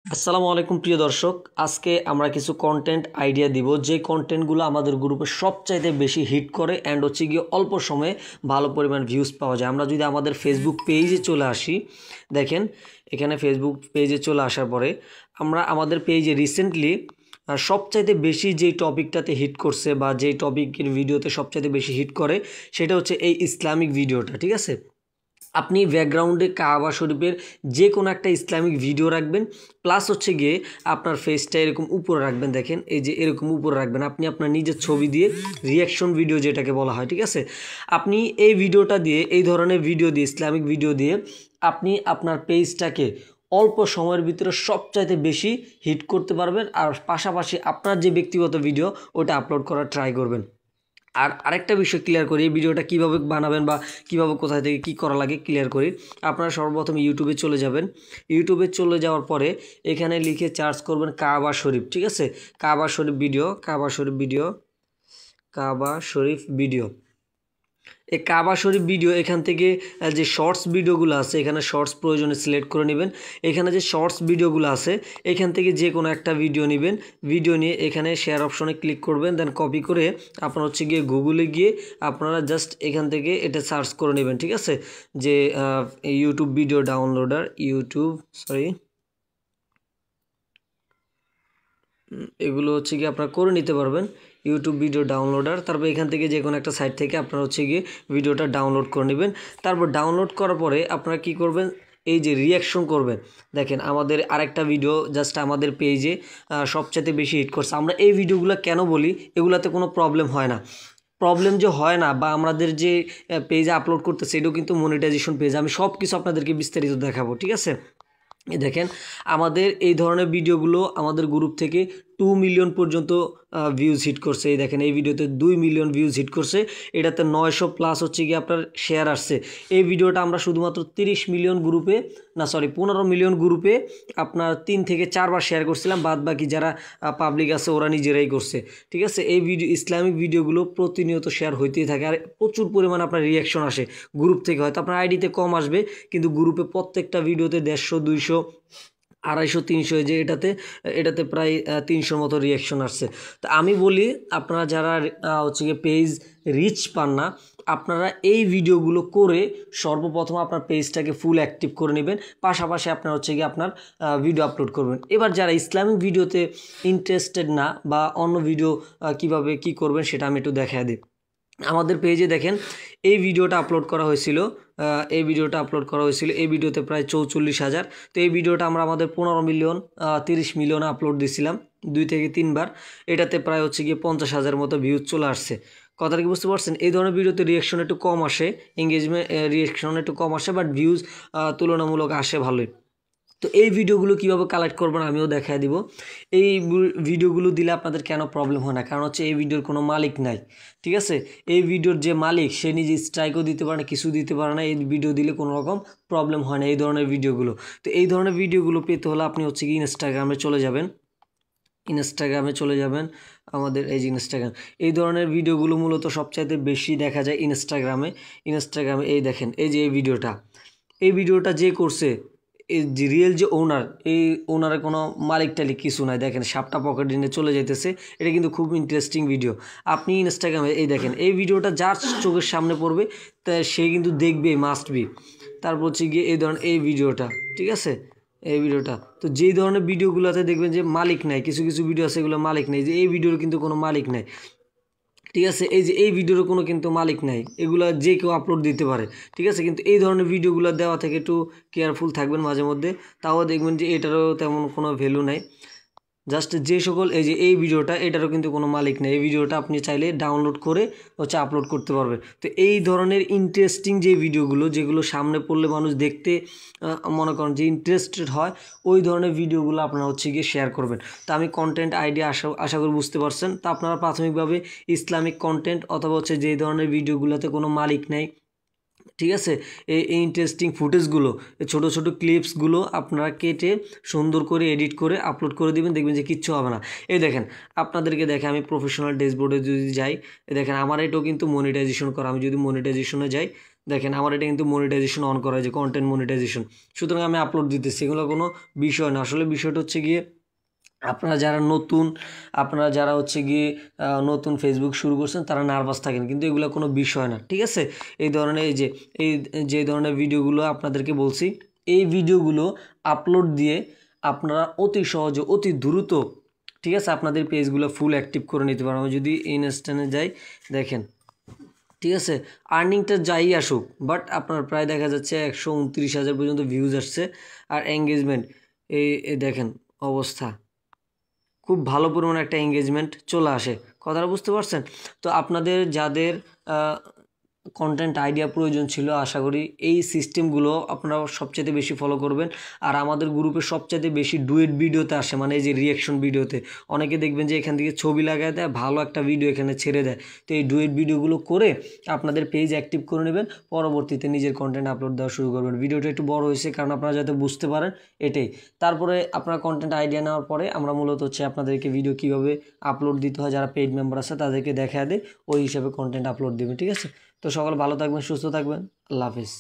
আসসালামু আলাইকুম প্রিয় দর্শক, আজকে আমরা কিছু কন্টেন্ট আইডিয়া দিব যে কন্টেন্টগুলো আমাদের গ্রুপে সবচাইতে বেশি হিট করে অ্যান্ড হচ্ছে গিয়ে অল্প সময়ে ভালো পরিমাণ ভিউজ পাওয়া যায়। আমরা যদি আমাদের ফেসবুক পেজে চলে আসি, দেখেন এখানে ফেসবুক পেজে চলে আসার পরে আমরা আমাদের পেজে রিসেন্টলি সবচাইতে বেশি যেই টপিকটাতে হিট করছে বা যেই টপিকের ভিডিওতে সবচাইতে বেশি হিট করে সেটা হচ্ছে এই ইসলামিক ভিডিওটা। ঠিক আছে, আপনি ব্যাকগ্রাউন্ডে কাবা শরীফের যে কোনো একটা ইসলামিক ভিডিও রাখবেন, প্লাস হচ্ছে গিয়ে আপনার ফেসটা এরকম উপরে রাখবেন। দেখেন এই যে এরকম উপরে রাখবেন, আপনি আপনার নিজের ছবি দিয়ে রিয়াকশন ভিডিও যেটাকে বলা হয়। ঠিক আছে, আপনি এই ভিডিওটা দিয়ে, এই ধরনের ভিডিও দিয়ে, ইসলামিক ভিডিও দিয়ে আপনি আপনার পেজটাকে অল্প সময়ের ভিতরে সবচাইতে বেশি হিট করতে পারবেন। আর পাশাপাশি আপনার যে ব্যক্তিগত ভিডিও ওটা আপলোড করার ট্রাই করবেন। আর আরেকটা বিষয় ক্লিয়ার করি, এই ভিডিওটা কীভাবে বানাবেন বা কীভাবে কোথায় থেকে কী করা লাগে ক্লিয়ার করি। আপনারা সর্বপ্রথম ইউটিউবে চলে যাবেন। ইউটিউবে চলে যাওয়ার পরে এখানে লিখে সার্চ করবেন কাবা শরীফ। ঠিক আছে, কাবা শরীফ ভিডিও, কাবা শরীফ ভিডিও, কাবা শরীফ ভিডিও। এই কাবা শরীফ ভিডিও এখান থেকে যে শর্টস ভিডিওগুলো আছে, এখানে শর্টস প্রয়োজনে সিলেক্ট করে নেবেন। এখানে যে শর্টস ভিডিওগুলো আছে এখান থেকে যে কোনো একটা ভিডিও নেবেন, ভিডিও নিয়ে এখানে শেয়ার অপশনে ক্লিক করবেন, দেন কপি করে আপনার হচ্ছে গিয়ে গুগলে গিয়ে আপনারা জাস্ট এখান থেকে এটা সার্চ করে নেবেন। ঠিক আছে, যে ইউটিউব ভিডিও ডাউনলোডার, এগুলো হচ্ছে গিয়ে আপনারা করে নিতে পারবেন, ইউটিউব ভিডিও ডাউনলোডার। তারপর এখান থেকে যে কোনো একটা সাইট থেকে আপনারা হচ্ছে গিয়ে ভিডিওটা ডাউনলোড করে নেবেন। তারপর ডাউনলোড করার পরে আপনারা কি করবেন, এই যে রিয়াকশন করবেন। দেখেন আমাদের আরেকটা ভিডিও জাস্ট আমাদের পেজে সবচেয়ে বেশি হিট করছে। আমরা এই ভিডিওগুলো কেন বলি, এগুলাতে কোনো প্রবলেম হয় না। প্রবলেম যে হয় না বা আমাদের যে পেজে আপলোড করতেছে এটাও কিন্তু মনিটাইজেশন পেজ। আমি সব কিছু আপনাদেরকে বিস্তারিত দেখাবো। ঠিক আছে, দেখেন আমাদের এই ধরনের ভিডিওগুলো আমাদের গ্রুপ থেকে 2 মিলিয়ন পর্যন্ত ভিউজ হিট করছে। এই দেখেন এই ভিডিওতে 2 মিলিয়ন ভিউজ হিট করছে, এটাতে 900 প্লাস হচ্ছে গিয়ে আপনার শেয়ার আসছে। এই ভিডিওটা আমরা শুধুমাত্র 30 মিলিয়ন গ্রুপে, না সরি 15 মিলিয়ন গ্রুপে আপনার 3 থেকে 4 বার শেয়ার করছিলাম, বাদ বাকি যারা পাবলিক আছে ওরা নিজেরাই করছে। ঠিক আছে, এই ভিডিও ইসলামিক ভিডিওগুলো প্রতিনিয়ত শেয়ার হইতেই থাকে আর প্রচুর পরিমাণে আপনার রিয়াকশন আসে গ্রুপ থেকে। হয়তো আপনার আইডিতে কম আসবে কিন্তু গ্রুপে প্রত্যেকটা ভিডিওতে 150, 200, 250, 300, যে এটাতে প্রায় 300 মতো রিয়াকশন আসছে। তো আমি বলি আপনারা যারা হচ্ছে গিয়ে পেজ রিচ পান না, আপনারা এই ভিডিওগুলো করে সর্বপ্রথম আপনার পেজটাকে ফুল অ্যাক্টিভ করে নেবেন, পাশাপাশি আপনার হচ্ছে গিয়ে আপনার ভিডিও আপলোড করবেন। এবার যারা ইসলামিক ভিডিওতে ইন্টারেস্টেড না বা অন্য ভিডিও কিভাবে কি করবেন সেটা আমি একটু দেখায় দিই। আমাদের পেজে দেখেন এই ভিডিওটা আপলোড করা হয়েছিল, এই ভিডিওতে প্রায় 44,000। তো এই ভিডিওটা আমরা আমাদের 15 মিলিয়ন 30 মিলিয়ন আপলোড দিয়েছিলাম 2 থেকে 3 বার। এটাতে প্রায় হচ্ছে গিয়ে 50,000 মতো ভিউজ চলে আসছে। কথাটা কি বুঝতে পারছেন? এই ধরনের ভিডিওতে রিয়াকশন একটু কম আসে, এঙ্গেজমেন্ট রিয়াকশন একটু কম আসে, বাট ভিউজ তুলনামূলক আসে ভালোই। তো এই ভিডিওগুলো কীভাবে কালেক্ট করবেন আমিও দেখায় দিব। এই ভিডিওগুলো দিলে আপনাদের কেন প্রবলেম হয় না, কারণ হচ্ছে এই ভিডিওর কোনো মালিক নাই। ঠিক আছে, এই ভিডিওর যে মালিক সে নিজে স্ট্রাইকও দিতে পারে না, কিছু দিতে পারে না। এই ভিডিও দিলে কোনো রকম প্রবলেম হয় না এই ধরনের ভিডিওগুলো। তো এই ধরনের ভিডিওগুলো পেতে হলে আপনি হচ্ছে কি ইনস্টাগ্রামে চলে যাবেন, আমাদের এই যে ইনস্টাগ্রাম। এই ধরনের ভিডিওগুলো মূলত সবচাইতে বেশি দেখা যায় ইনস্টাগ্রামে। এই দেখেন এই যে এই ভিডিওটা যে করছে, এই যে রিয়েল যে ওনার, এই ওনারের কোনো মালিক টালিক কিছু নাই। দেখেন সাপটা পকেটে নিয়ে চলে যাইতেছে, এটা কিন্তু খুব ইন্টারেস্টিং ভিডিও। আপনি ইনস্টাগ্রামে এই দেখেন এই ভিডিওটা যার চোখের সামনে পড়বে তা সে কিন্তু দেখবে, মাস্ট বি। তারপর হচ্ছে গিয়ে এই ধরনের এই ভিডিওটা, ঠিক আছে এই ভিডিওটা। তো যেই ধরনের ভিডিওগুলোতে দেখবেন যে মালিক নাই, কিছু কিছু ভিডিও আছে এগুলো মালিক নেই, যে এই ভিডিওর কিন্তু কোনো মালিক নাই। ঠিক আছে, এই যে এই ভিডিওর কোনো কিন্তু মালিক নাই, এগুলো যে কেউ আপলোড দিতে পারে। ঠিক আছে, কিন্তু এই ধরনের ভিডিওগুলো দেওয়া থেকে একটু কেয়ারফুল থাকবেন মাঝে মধ্যে, তাও দেখবেন যে এটারও তেমন কোনো ভ্যালু নাই। জাস্ট যে সকল এই যে এই ভিডিওটা, এটারও কিন্তু কোনো মালিক নেই, এই ভিডিওটা আপনি চাইলে ডাউনলোড করে হচ্ছে আপলোড করতে পারবে। তো এই ধরনের ইন্টারেস্টিং যে ভিডিওগুলো, যেগুলো সামনে পড়লে মানুষ দেখতে মনে করেন যে ইন্টারেস্টেড হয়, ওই ধরনের ভিডিওগুলো আপনারা হচ্ছে গিয়ে শেয়ার করবেন। তো আমি কন্টেন্ট আইডিয়া আশা করি বুঝতে পারছেন। তো আপনারা প্রাথমিকভাবে ইসলামিক কন্টেন্ট অথবা হচ্ছে যে ধরনের ভিডিওগুলোতে কোনো মালিক নেই, ঠিক আছে, এই ইন্টারেস্টিং ফুটেজগুলো, ছোট ছোট ক্লিপসগুলো আপনারা কেটে সুন্দর করে এডিট করে আপলোড করে দিবেন, দেখবেন যে কিচ্ছু হবে না। এই দেখেন আপনাদেরকে দেখে আমি প্রফেশনাল ড্যাশবোর্ডে যদি যাই, দেখেন আমার এটাও কিন্তু মনিটাইজেশন করা। আমি যদি মনিটাইজেশনে যাই, দেখেন আমার এটা কিন্তু মনিটাইজেশন অন করা, যে কন্টেন্ট মনিটাইজেশন। সুতরাং আমি আপলোড দিতেছি, এগুলো কোনো বিষয় না। আসলে বিষয়টা হচ্ছে গিয়ে আপনারা যারা হচ্ছে গিয়ে নতুন ফেসবুক শুরু করছেন তারা নার্ভাস থাকেন, কিন্তু এগুলো কোনো বিষয় না, ঠিক আছে। এই ধরনের এই যে ধরনের ভিডিওগুলো আপনাদেরকে বলছি, এই ভিডিওগুলো আপলোড দিয়ে আপনারা অতি সহজে অতি দ্রুত, ঠিক আছে, আপনাদের পেজগুলো ফুল অ্যাক্টিভ করে নিতে পারেন। আমি যদি ইনস্ট্যান্টে যাই, দেখেন, ঠিক আছে, আর্নিংটা যাই আসুক, বাট আপনার প্রায় দেখা যাচ্ছে 129,000 পর্যন্ত ভিউজ আসছে। আর এঙ্গেজমেন্ট এই দেখেন অবস্থা, খুব ভালো পরিমাণে একটা এঙ্গেজমেন্ট চলে আসে। কথাটা বুঝতে পারছেন? তো আপনাদের যাদের কন্টেন্ট আইডিয়া প্রয়োজন ছিল, আশা করি এই সিস্টেমগুলো আপনারা সবচেয়ে বেশি ফলো করবেন। আর আমাদের গ্রুপে সবচেয়ে বেশি ডুয়েট ভিডিওতে আসে, মানে এই যে রিয়াকশন ভিডিওতে অনেকে দেখবেন যে এখান থেকে ছবি লাগায় দেয়, ভালো একটা ভিডিও এখানে ছেড়ে দেয়। তো এই ডুয়েট ভিডিওগুলো করে আপনাদের পেজ অ্যাক্টিভ করে নেবেন, পরবর্তীতে নিজের কন্টেন্ট আপলোড দেওয়া শুরু করবেন। ভিডিওটা একটু বড় হয়েছে কারণ আপনারা যাতে বুঝতে পারেন এটাই। তারপরে আপনার কন্টেন্ট আইডিয়া নেওয়ার পরে আমরা মূলত হচ্ছে আপনাদেরকে ভিডিও কীভাবে আপলোড দিতে হয়, যারা পেইড মেম্বার আছে তাদেরকে দেখা দেয়, ওই হিসাবে কন্টেন্ট আপলোড দেবেন, ঠিক আছে। তো সকল ভালো থাকবেন, সুস্থ থাকবেন, আল্লাহ হাফিজ।